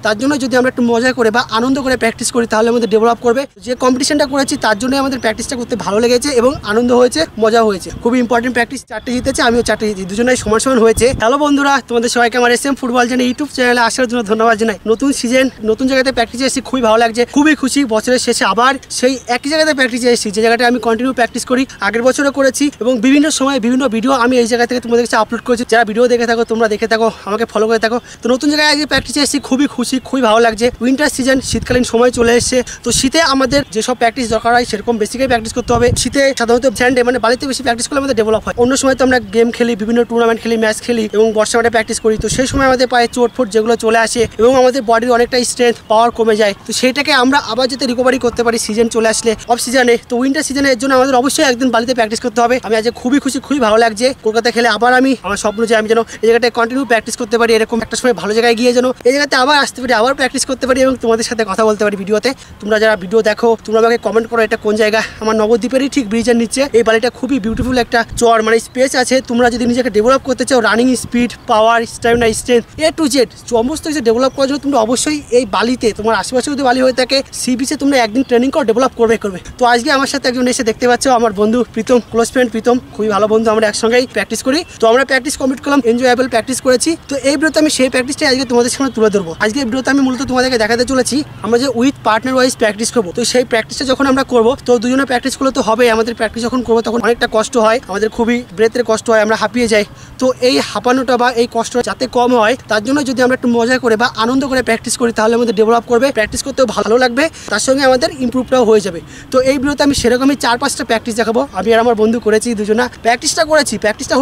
তার জন্য যদি আমরা একটু মজা করে বা আনন্দ করে প্র্যাকটিস করি তাহলে আমাদের ডেভেলপ করবে। যে কম্পিটিশনটা করেছি তার জন্য আমাদের প্র্যাকটিসটা করতে ভালো লেগেছে এবং আনন্দ হয়েছে, মজা হয়েছে। খুবই ইম্পর্টেন্ট প্র্যাকটিস। 4টে জিতেছে, আমিও 4টে জিতেছি, দুজনেই সমান সমান হয়েছে। হ্যালো বন্ধুরা, তোমাদের সবাইকে আমার SM ফুটবল জানে ইউটিউব চ্যানেলে আসার জন্য ধন্যবাদ জানাই। নতুন সিজন, নতুন জায়গাতে প্র্যাকটিসে এসেছি, খুবই ভালো লাগছে, খুবই খুশি। বছরের শেষে আবার সেই একই জায়গাতে প্র্যাকটিসে এসেছি, যে জায়গাটা আমি কন্টিনিউ প্র্যাকটিস করি, আগের বছরও করেছি এবং বিভিন্ন সময় বিভিন্ন ভিডিও আমি এই জায়গা থেকে তোমাদের কাছে আপলোড করেছি। যারা ভিডিও দেখে থাকো, তোমরা দেখে থাকো, আমাকে ফলো করে থাকো। তো নতুন জায়গায় আজকে প্র্যাকটিসে এসেছি, খুবই খুশি, খুবই ভালো লাগছে। উইন্টার সিজন, শীতকালীন সময় চলে এসেছে। তো শীতে আমাদের যেসব প্র্যাকটিস দরকার হয় সেরকম বেসিক্যালি প্র্যাকটিস করতে হবে। শীতে সাধারণত স্যান্ডে মানে বালিতে বেশি প্র্যাকটিস করলে আমাদের ডেভেলপ হয়। অন্য সময় তো আমরা গেম খেলি, বিভিন্ন টুর্নামেন্ট খেলি, ম্যাচ খেলি এবং বর্ষা মাঠে প্র্যাকটিস করি। তো সেই সময় আমাদের পায়ে চোট ফোট যেগুলো চলে আসে এবং আমাদের বডির অনেকটা স্ট্রেংথ পাওয়ার কমে যায়। তো সেইটাকে আমরা আবার যাতে রিকভারি করতে পারি সিজন চলে আসলে, অফ সিজনে। তো উইন্টার সিজনে এর জন্য আমাদের অবশ্যই একদিন বালিতে প্র্যাকটিস করতে হবে। আমি আজকে খুবই খুশি, খুবই ভালো লাগছে। কলকাতা খেলে আবার আমার স্বপ্ন যে আমি যেন এই জায়গাটায় কন্টিনিউ প্র্যাকটিস করতে পারি, এরকম একটা সময় ভালো জায়গায় গিয়ে যেন এই জায়গাতে আবার আসতে পারি, আবার প্র্যাকটিস করতে পারি এবং তোমাদের সাথে কথা বলতে পারি ভিডিওতে। তোমরা যারা ভিডিও দেখো তোমরা আমাকে কমেন্ট করো এটা কোন জায়গা। আমার নবদ্বীপেরই ঠিক ব্রিজের নিচে এই বালিটা খুবই বিউটিফুল একটা চর, মানে স্পেস আছে। তোমরা যদি নিজেকে ডেভেলপ করতে চাও, running speed, power, stamina, strength, A to Z সমস্ত কিছু ডেভেলপ করার জন্য তোমরা অবশ্যই এই বালিতে, তোমার আশেপাশে যদি বালি হয়ে থাকে, সি বিচে তোমরা একদিন ট্রেনিং করো, ডেভেলপ করবে। তো আজকে আমার সাথে একজন এসে দেখতে পাচ্ছ, আমার বন্ধু প্রীতম, ক্লোজ ফ্রেন্ড প্রীতম, খুবই ভালো বন্ধু। আমরা একসঙ্গেই প্র্যাকটিস করি। তো আমরা প্র্যাকটিস কমপ্লিট করলাম, এনজয়েবল প্র্যাকটিস করেছি। তো এই ভিডিওতে আমি সেই প্র্যাকটিসটাই আজকে তোমাদের সামনে তুলে ধরবো। আজকে এই ভিডিওতে আমি মূলত তোমাদেরকে দেখাতে চলেছি আমরা যে উইথ পার্টনার ওয়াইজ প্র্যাকটিস করবো। তো সেই প্র্যাকটিসটা যখন আমরা করবো, তো দুজনে প্র্যাকটিস করলে তো হবে। আমাদের প্র্যাকটিস যখন করবো তখন অনেকটা কষ্ট হয়, আমাদের খুবই ব্রেথের কষ্ট হয়, আমরা হাঁপিয়ে যাই। তো এই হাঁপানোটা বা এই কষ্ট যাতে কম হয় তার জন্য যদি আমরা একটু মজা করে বা আনন্দ করে প্র্যাকটিস করি তাহলে আমাদের ডেভেলপ করবে, প্র্যাকটিস করতেও ভালো লাগবে, তার সঙ্গে আমাদের ইমপ্রুভটাও হয়ে যাবে। তো এই ভিডিওতে আমি সেরকমই 4-5টা প্র্যাকটিস দেখাবো। আমি আর আমার বন্ধু করেছি, দুজনা প্র্যাকটিসটা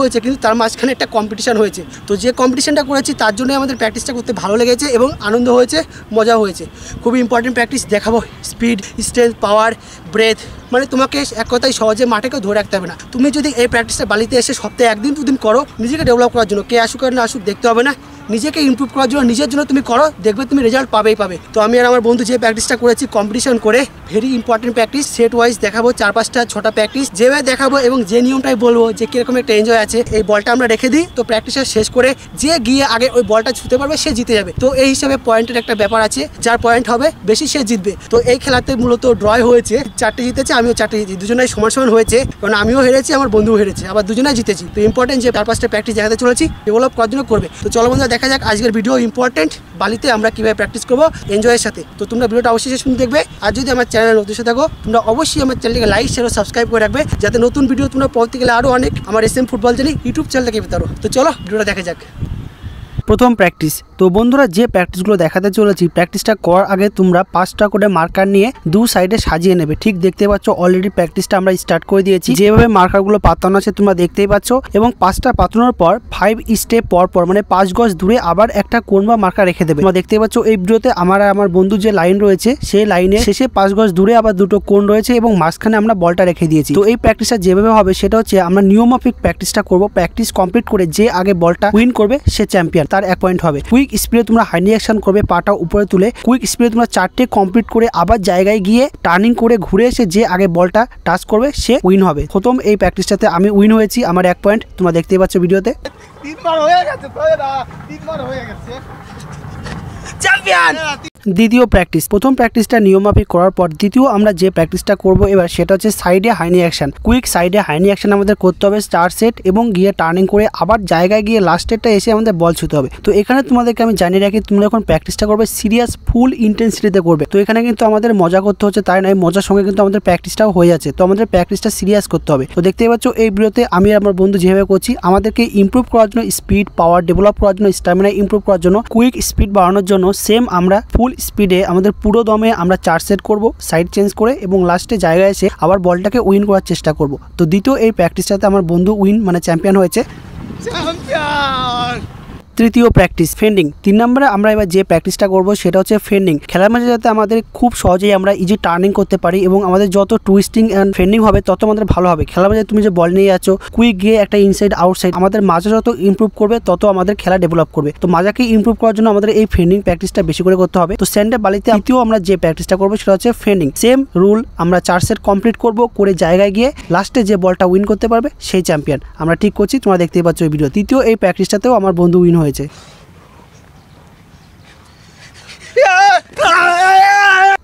হয়েছে, কিন্তু তার মাঝখানে একটা কম্পিটিশন হয়েছে। তো যে কম্পিটিশনটা করেছি তার জন্য আমাদের প্র্যাকটিসটা করতে ভালো লেগেছে এবং আনন্দ হয়েছে, মজা হয়েছে। খুবই ইম্পর্টেন্ট প্র্যাকটিস দেখাবো। স্পিড, স্ট্রেংথ, পাওয়ার, ব্রেথ, মানে তোমাকে এক কথায় সহজে মাঠে কেউ ধরে রাখতে হবে না। তুমি যদি এই প্র্যাকটিসটা বালিতে এসে সপ্তাহে 1 দিন 2 দিন করো, নিজেকে ডেভেলপ করার জন্য, কে আসুক আর না আসুক দেখতে হবে না, নিজেকে ইমপ্রুভ করার জন্য, নিজের জন্য তুমি করো, দেখবে তুমি রেজাল্ট পাবেই পাবে। তো আমি আর আমার বন্ধু যে প্র্যাকটিসটা করেছি কম্পিটিশন করে, very important practice, set wise দেখাবো 4-5টা 6টা প্র্যাকটিস, যেভাবে দেখাবো এবং যে নিয়মটাই বলবো যে কীরকম একটা এনজয় আছে। এই বলটা আমরা রেখে দিই, তো প্র্যাকটিসটা শেষ করে যে গিয়ে আগে ওই বলটা ছুঁতে পারবে সে জিতে যাবে। তো এই হিসাবে পয়েন্টের একটা ব্যাপার আছে, যার পয়েন্ট হবে বেশি সে জিতবে। তো এই খেলাতে মূলত ড্রয় হয়েছে, 4টে জিতেছে, আমিও 4টে জিতেছি, দুজনেই সমান সমান হয়েছে, কারণ আমিও হেরেছি, আমার বন্ধুও হেরেছে, আবার দুজনেই জিতেছি। তো ইম্পর্টেন্ট যে 4-5টা প্র্যাকটিস দেখাতে চলেছি, ডেভেলপ করার জন্য করবে। তো চলো বন্ধুরা দেখা যাক আজকের ভিডিও ইম্পর্টেন্ট বালিতে আমরা কিভাবে প্র্যাকটিস করবো এনজয়ের সাথে। তো তোমরা ভিডিওটা অবশ্যই শেষ পর্যন্ত দেখবে। আর যদি আমার চ্যানেলে নতুন এসে থাকো, তোমরা অবশ্যই আমার চ্যানেলকে লাইক, শেয়ার ও সাবস্ক্রাইব করে রাখবে, যাতে নতুন ভিডিও তোমরা পড়তে গেলে আরও অনেক আমার SM ফুটবল জানি ইউটিউব চ্যানেলকে পেতে পারো। তো চলো ভিডিওটা দেখা যাক। প্রথম প্র্যাকটিস। তো বন্ধুরা যে প্র্যাকটিসগুলো দেখাতে চলেছি, প্র্যাকটিসটা করার আগে তোমরা 5টা করে মার্কার নিয়ে দু সাইডে সাজিয়ে নেবে। ঠিক দেখতে পাচ্ছ অলরেডি প্র্যাকটিসটা আমরা স্টার্ট করে দিয়েছি। যেভাবে মার্কারগুলো পাতানো আছে তোমরা দেখতেই পাচ্ছ, এবং 5টা পাতানোর পর 5 স্টেপ পর মানে 5 গজ দূরে আবার একটা কোণ বা মার্কার রেখে দেবে। তোমরা দেখতেই পাচ্ছ এই ভিডিওতে আমার বন্ধু যে লাইন রয়েছে সেই লাইনের শেষে 5 গজ দূরে আবার দুটো কোণ রয়েছে এবং মাঝখানে আমরা বলটা রেখে দিয়েছি। তো এই প্র্যাকটিসটা যেভাবে হবে সেটা হচ্ছে আমরা নিয়মমাফিক প্র্যাকটিসটা করবো। প্র্যাকটিস কমপ্লিট করে যে আগে বলটা উইন করবে সে চ্যাম্পিয়ন, তার 1 পয়েন্ট হবে। কুইক স্পিডে তোমরা হাই অ্যাকশন করবে, পাটা উপরে তুলে কুইক স্পিডে তোমরা 4টে কমপ্লিট করে আবার জায়গায় গিয়ে টার্নিং করে ঘুরে এসে যে আগে বলটা টাচ করবে সে উইন হবে। প্রথম এই প্র্যাকটিসটাতে আমি উইন হয়েছি, আমার 1 পয়েন্ট, তোমরা দেখতেই পাচ্ছ ভিডিওতে। 3বার হয়ে গেছে, 3বার হয়ে গেছে, চ্যাম্পিয়ন। দ্বিতীয় প্র্যাকটিস। প্রথম প্র্যাকটিসটা নিয়মমাফিক করার পর দ্বিতীয় আমরা যে প্র্যাকটিসটা করব এবার সেটা হচ্ছে সাইডে হাইনি অ্যাকশন। কুইক সাইডে হাইনি অ্যাকশন আমাদের করতে হবে 4 সেট এবং গিয়ে টার্নিং করে আবার জায়গায় গিয়ে লাস্টেরটা এসে আমাদের বল ছুতে হবে। তো এখানে তোমাদেরকে আমি জানিয়ে রাখি, তোমরা যখন প্র্যাকটিসটা করবে সিরিয়াস ফুল ইন্টেন্সিটিতে করবে। তো এখানে কিন্তু আমাদের মজা করতে হচ্ছে তাই নয়, মজার সঙ্গে কিন্তু আমাদের প্র্যাকটিসটাও হয়ে যাচ্ছে। তো আমাদের প্র্যাকটিসটা সিরিয়াস করতে হবে। তো দেখতেই পাচ্ছ এই ভিডিওতে আমি আর আমার বন্ধু যেভাবে করছি, আমাদেরকে ইমপ্রুভ করার জন্য স্পিড, পাওয়ার ডেভেলপ করার জন্য, স্ট্যামিনা ইমপ্রুভ করার জন্য, কুইক স্পিড বাড়ানোর জন্য সেম আমরা ফুল স্পিডে আমাদের পুরো দমে আমরা 4 সেট করব সাইড চেঞ্জ করে এবং লাস্টে জায়গায় এসে আবার বলটাকে উইন করার চেষ্টা করব। তো দ্বিতীয় এই প্র্যাকটিসটাতে আমার বন্ধু উইন মানে চ্যাম্পিয়ন হয়েছে। তৃতীয় প্র্যাকটিস ফেন্ডিং। 3 নম্বরে আমরা এবার যে প্র্যাকটিসটা করব সেটা হচ্ছে ফেন্ডিং। খেলার মাঝে যাতে আমাদের খুব সহজেই আমরা ইজি টার্নিং করতে পারি এবং আমাদের যত টুইস্টিং অ্যান্ড ফেন্ডিং হবে তত আমাদের ভালো হবে। খেলার মাঝে তুমি যে বল নিয়ে যাচ্ছ, কুইক গিয়ে একটা ইনসাইড আউটসাইড, আমাদের মাজা যত ইমপ্রুভ করবে তত আমাদের খেলা ডেভেলপ করবে। তো মাজাকে ইমপ্রুভ করার জন্য আমাদের এই ফেন্ডিং প্র্যাকটিসটা বেশি করে করতে হবে। তো স্যান্ডে বালিতে তৃতীয় আমরা যে প্র্যাকটিসটা করবো সেটা হচ্ছে ফেন্ডিং। সেম রুল, আমরা 4 সেট কমপ্লিট করব করে জায়গায় গিয়ে লাস্টে যে বলটা উইন করতে পারবে সেই চ্যাম্পিয়ন। আমরা ঠিক করছি, তোমরা দেখতেই পাচ্ছ এই ভিডিও। তৃতীয় এই প্র্যাকটিসটাতেও আমার বন্ধু উইন হয়েছে।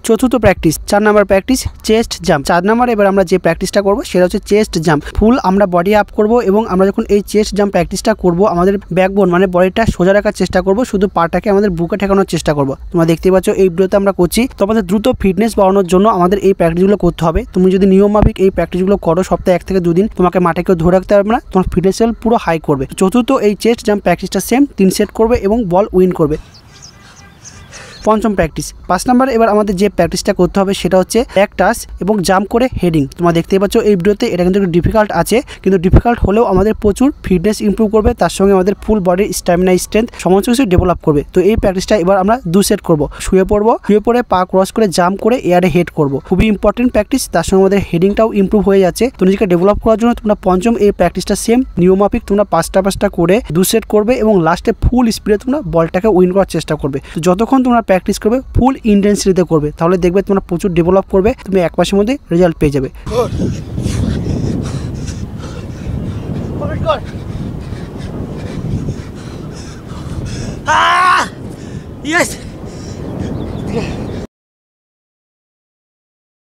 চতুর্থ practice 4 number practice chest jump. 4 number এবার আমরা যে প্র্যাকটিসটা করব সেটা হচ্ছে চেস্ট জাম্প। ফুল আমরা বডি আপ করব এবং আমরা যখন এই চেস্ট জাম্প প্র্যাকটিসটা করব আমাদের ব্যাকবোন মানে বডিটা সোজা রাখার চেষ্টা করব, শুধু পাটাকে আমাদের বুকে ঠেকানোর চেষ্টা করব। তোমরা দেখতে পাচ্ছ এই ভিডিওতে আমরা করছি। তো আমাদের দ্রুত ফিটনেস বাড়ানোর জন্য আমাদের এই প্র্যাকটিসগুলো করতে হবে। তুমি যদি নিয়মমাফিক এই প্র্যাকটিসগুলো করো সপ্তাহে 1 থেকে 2 দিন, তোমাকে মাঠে কেউ ধরে রাখতে পারবে না, তোমার ফিটনেস লেভেল পুরো হাই করবে। চতুর্থ এই চেস্ট জাম্প প্র্যাকটিসটা সেম 3 সেট করবে এবং বল উইন করবে। পঞ্চম প্র্যাকটিস 5 নাম্বার এবার আমাদের যে প্র্যাকটিসটা করতে হবে সেটা হচ্ছে ব্যাক টাচ এবং জাম্প করে হেডিং। তোমরা দেখতে পাচ্ছ এই ভিডিওতে এটা কিন্তু একটু ডিফিকাল্ট আছে, কিন্তু ডিফিকাল্ট হলেও আমাদের প্রচুর ফিটনেস ইমপ্রুভ করবে, তার সঙ্গে আমাদের ফুল বডির স্ট্যামিনা স্ট্রেংথ সমস্ত কিছু ডেভেলপ করবে। তো এই প্র্যাকটিসটা এবার আমরা 2 সেট করব। শুয়ে পড়বো, শুয়ে পড়ে পা ক্রস করে জাম্প করে এয়ারে হেড করব। খুবই ইম্পর্টেন্ট প্র্যাকটিস, তার সঙ্গে আমাদের হেডিংটাও ইমপ্রুভ হয়ে যাচ্ছে। তো নিজেকে ডেভেলপ করার জন্য তোমরা পঞ্চম এই প্র্যাকটিসটা সেম নিয়মমাফিক তোমরা 5টা করে 2 সেট করবে এবং লাস্টে ফুল স্পিডে তোমরা বলটাকে উইন করার চেষ্টা করবে। তো যতক্ষণ তোমরা প্র্যাকটিস করবে ফুল ইন্টেন্সিটিতে করবে, তাহলে দেখবে তোমরা প্রচুর ডেভেলপ করবে, তুমি 1 মাসের মধ্যে রেজাল্ট পেয়ে যাবে। Yes!